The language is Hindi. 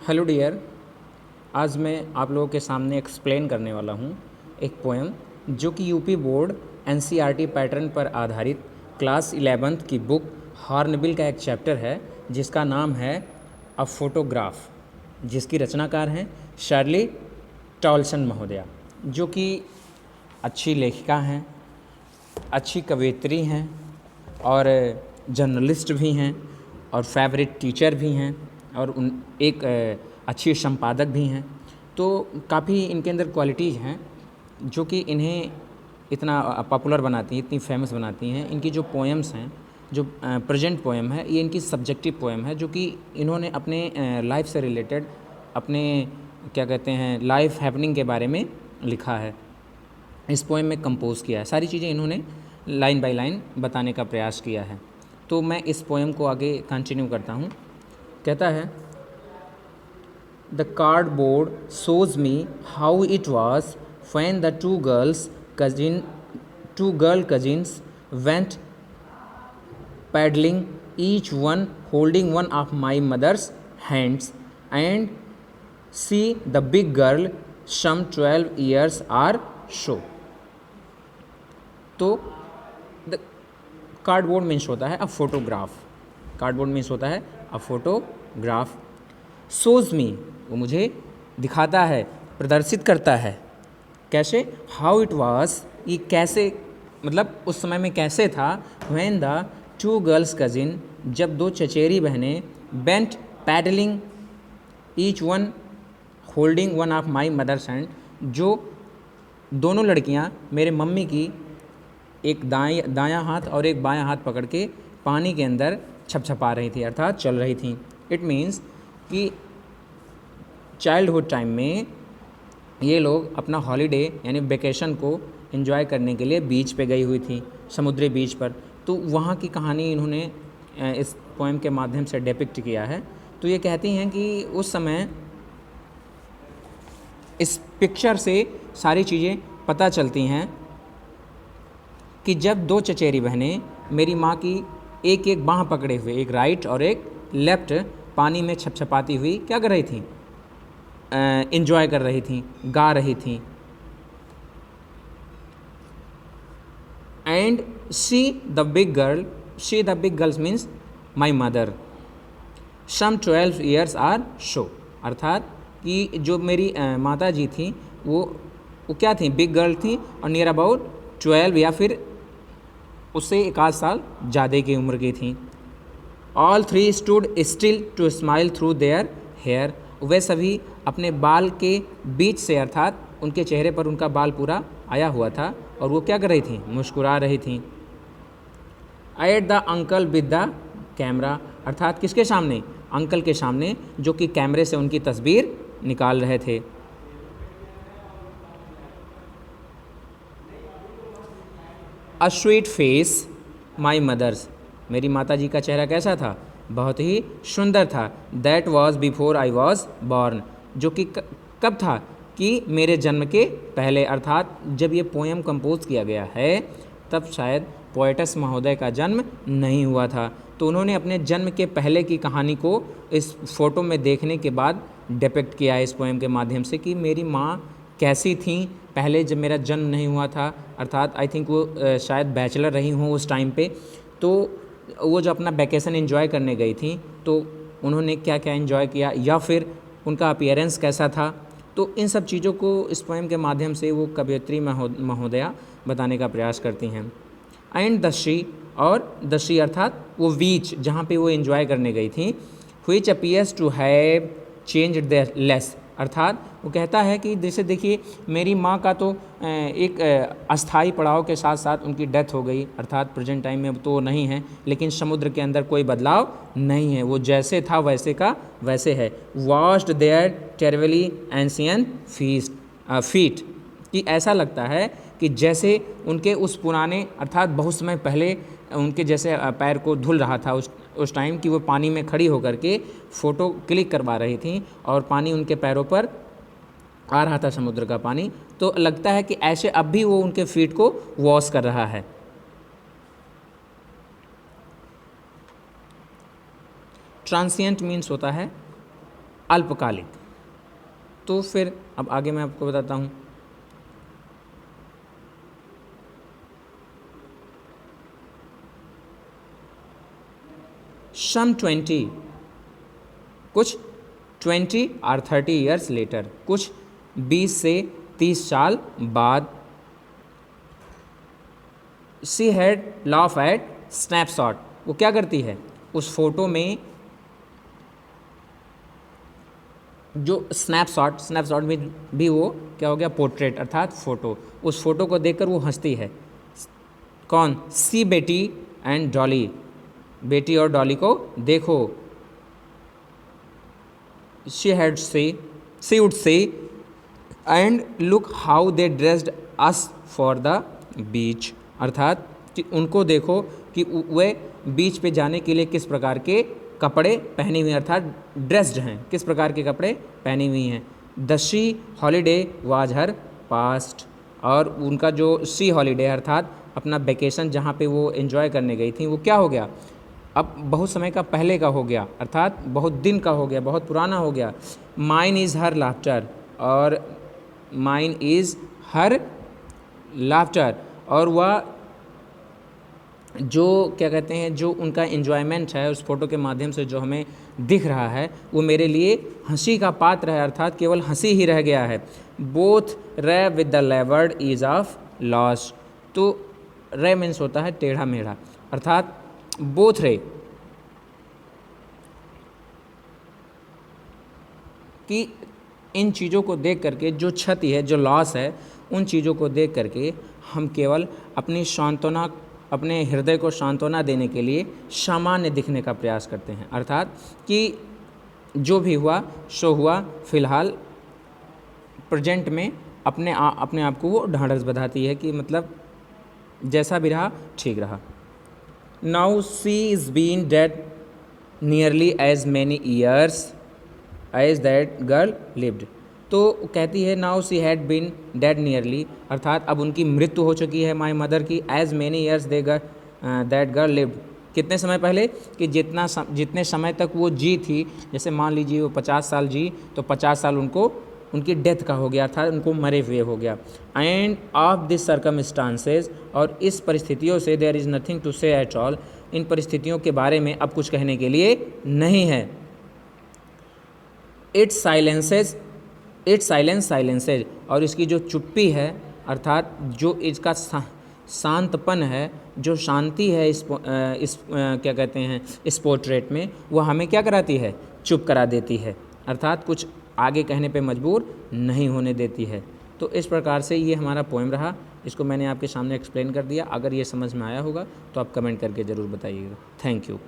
Hello dear. आज मैं आप लोगों के सामने एक्सप्लेन करने वाला हूँ एक पोएम जो कि यूपी बोर्ड एनसीईआरटी पैटर्न पर आधारित क्लास 11th की बुक हॉर्नबिल का एक चैप्टर है जिसका नाम है अ फोटोग्राफ, जिसकी रचनाकार हैं शर्ली टॉलसन महोदया, जो कि अच्छी लेखिका हैं, अच्छी कवयित्री हैं और जर्नलिस्ट भी हैं और फेवरेट टीचर भी हैं और एक अच्छी संपादक भी हैं। तो काफ़ी इनके अंदर क्वालिटीज़ हैं जो कि इन्हें इतना पॉपुलर बनाती हैं, इतनी फेमस बनाती हैं। इनकी जो पोएम्स हैं, जो प्रेजेंट पोएम है, ये इनकी सब्जेक्टिव पोएम है जो कि इन्होंने अपने लाइफ से रिलेटेड, अपने क्या कहते हैं, लाइफ हैपनिंग के बारे में लिखा है, इस पोएम में कंपोज किया है। सारी चीज़ें इन्होंने लाइन बाय लाइन बताने का प्रयास किया है। तो मैं इस पोएम को आगे कंटिन्यू करता हूँ। कहता है, the cardboard shows me how it was when the two girl cousins went paddling, each one holding one of my mother's hands, and see the big girl, some 12 years or so. तो द कार्डबोर्ड मीन्स होता है अ फोटोग्राफ। कार्डबोर्ड मीन्स होता है अ फोटोग्राफ। शोज़ मी, वो मुझे दिखाता है, प्रदर्शित करता है। कैसे? हाउ इट वॉज, ये कैसे, मतलब उस समय में कैसे था। When the two girls cousin, जब दो चचेरी बहनें, bent paddling, each one holding one of my mother's hand, जो दोनों लड़कियां मेरे मम्मी की एक दायां हाथ और एक बायां हाथ पकड़ के पानी के अंदर छपछपा रही थी, अर्थात चल रही थी। इट मीन्स कि चाइल्डहुड टाइम में ये लोग अपना हॉलीडे यानी वेकेशन को एंजॉय करने के लिए बीच पे गई हुई थी, समुद्री बीच पर। तो वहाँ की कहानी इन्होंने इस पोएम के माध्यम से डिपिक्ट किया है। तो ये कहती हैं कि उस समय इस पिक्चर से सारी चीज़ें पता चलती हैं कि जब दो चचेरी बहनें मेरी माँ की एक एक बाँह पकड़े हुए, एक राइट और एक लेफ्ट, पानी में छपछपाती हुई क्या कर रही थी, एंजॉय कर रही थी, गा रही थी। And she the big girls means my mother, some 12 years or so, अर्थात कि जो मेरी माता जी थी वो क्या थी, बिग गर्ल थी और नियर अबाउट 12 या फिर उससे एक आध साल ज़्यादा की उम्र की थी। All three stood still to smile through their hair, वे सभी अपने बाल के बीच से, अर्थात उनके चेहरे पर उनका बाल पूरा आया हुआ था और वो क्या कर रही थी, मुस्कुरा रही थी। At the uncle with the camera, अर्थात किसके सामने, अंकल के सामने, जो कि कैमरे से उनकी तस्वीर निकाल रहे थे। A sweet face my mother's, मेरी माता जी का चेहरा कैसा था, बहुत ही सुंदर था। That was before I was born, जो कि कब था, कि मेरे जन्म के पहले, अर्थात जब ये पोएम कंपोज किया गया है तब शायद पोएटस महोदय का जन्म नहीं हुआ था। तो उन्होंने अपने जन्म के पहले की कहानी को इस फोटो में देखने के बाद डिपिक्ट किया है इस पोएम के माध्यम से, कि मेरी माँ कैसी थी पहले जब मेरा जन्म नहीं हुआ था, अर्थात आई थिंक वो शायद बैचलर रही हूँ उस टाइम पे। तो वो जो अपना वैकेशन एंजॉय करने गई थी तो उन्होंने क्या क्या एंजॉय किया, या फिर उनका अपीयरेंस कैसा था। तो इन सब चीज़ों को इस पोएम के माध्यम से वो कवयित्री महोदया बताने का प्रयास करती हैं। एंड द सी, और द सी अर्थात वो बीच जहाँ पे वो एंजॉय करने गई थी, which appears to have changed the less, अर्थात वो कहता है कि जैसे देखिए मेरी माँ का तो एक अस्थाई पड़ाव के साथ साथ उनकी डेथ हो गई, अर्थात प्रेजेंट टाइम में तो वो नहीं है, लेकिन समुद्र के अंदर कोई बदलाव नहीं है, वो जैसे था वैसे का वैसे है। Vast their terribly ancient feet, कि ऐसा लगता है कि जैसे उनके उस पुराने, अर्थात बहुत समय पहले उनके जैसे पैर को धुल रहा था उस टाइम, कि वो पानी में खड़ी होकर के फ़ोटो क्लिक करवा रही थी और पानी उनके पैरों पर आ रहा था, समुद्र का पानी। तो लगता है कि ऐसे अब भी वो उनके फीट को वॉश कर रहा है। ट्रांसिएंट मीन्स होता है अल्पकालिक। तो फिर अब आगे मैं आपको बताता हूँ। सम 20, कुछ 20 और 30 ईयर्स लेटर, कुछ 20 से 30 साल बाद, she had laugh at snapshot, वो क्या करती है, उस फोटो में जो स्नैपशॉट में भी वो क्या हो गया, पोर्ट्रेट अर्थात फ़ोटो, उस फोटो को देखकर वो हंसती है। कौन, सी बेटी एंड डॉली, बेटी और डॉली को देखो। She would say and look how they dressed us for the beach, अर्थात कि उनको देखो कि वे बीच पे जाने के लिए किस प्रकार के कपड़े पहनी हुई, अर्थात ड्रेस्ड हैं, किस प्रकार के कपड़े पहनी हुई हैं। The C holiday was her past, और उनका जो सी हॉलीडे अर्थात अपना वेकेशन जहाँ पे वो एंजॉय करने गई थी, वो क्या हो गया, अब बहुत समय का पहले का हो गया, अर्थात बहुत दिन का हो गया, बहुत पुराना हो गया। माइन इज़ हर लाफ्टर, और माइन इज़ हर लाफ्टर, और वह जो क्या कहते हैं, जो उनका एन्जॉयमेंट है उस फोटो के माध्यम से जो हमें दिख रहा है, वो मेरे लिए हंसी का पात्र है, अर्थात केवल हंसी ही रह गया है। बोथ रे with the levered is of loss, तो रे मीन्स होता है टेढ़ा मेढ़ा, अर्थात बोथ रे कि इन चीज़ों को देख करके जो क्षति है, जो लॉस है, उन चीज़ों को देख करके हम केवल अपनी सांत्वना, अपने हृदय को सांत्वना देने के लिए सामान्य दिखने का प्रयास करते हैं, अर्थात कि जो भी हुआ सो हुआ, फिलहाल प्रेजेंट में अपने आप को वो ढाढ़स बधाती है कि मतलब जैसा भी रहा ठीक रहा। Now she is been dead nearly as many years as that girl lived, तो कहती है now she had been dead nearly, अर्थात अब उनकी मृत्यु हो चुकी है माई मदर की, as many years that girl lived, कितने समय पहले, कि जितने समय तक वो जी थी, जैसे मान लीजिए वो 50 साल जी, तो 50 साल उनको उनकी डेथ का हो गया था, उनको मरे हुए हो गया। एंड ऑफ दिस सर्कमस्टांसेस, और इस परिस्थितियों से देयर इज़ नथिंग टू से एट ऑल, इन परिस्थितियों के बारे में अब कुछ कहने के लिए नहीं है। इट्स साइलेंसेज, और इसकी जो चुप्पी है, अर्थात जो इसका शांतपन है, जो शांति है इस क्या कहते हैं, इस पोर्ट्रेट में, वो हमें क्या कराती है, चुप करा देती है, अर्थात कुछ आगे कहने पे मजबूर नहीं होने देती है। तो इस प्रकार से ये हमारा पोएम रहा, इसको मैंने आपके सामने एक्सप्लेन कर दिया। अगर ये समझ में आया होगा तो आप कमेंट करके ज़रूर बताइएगा। Thank you.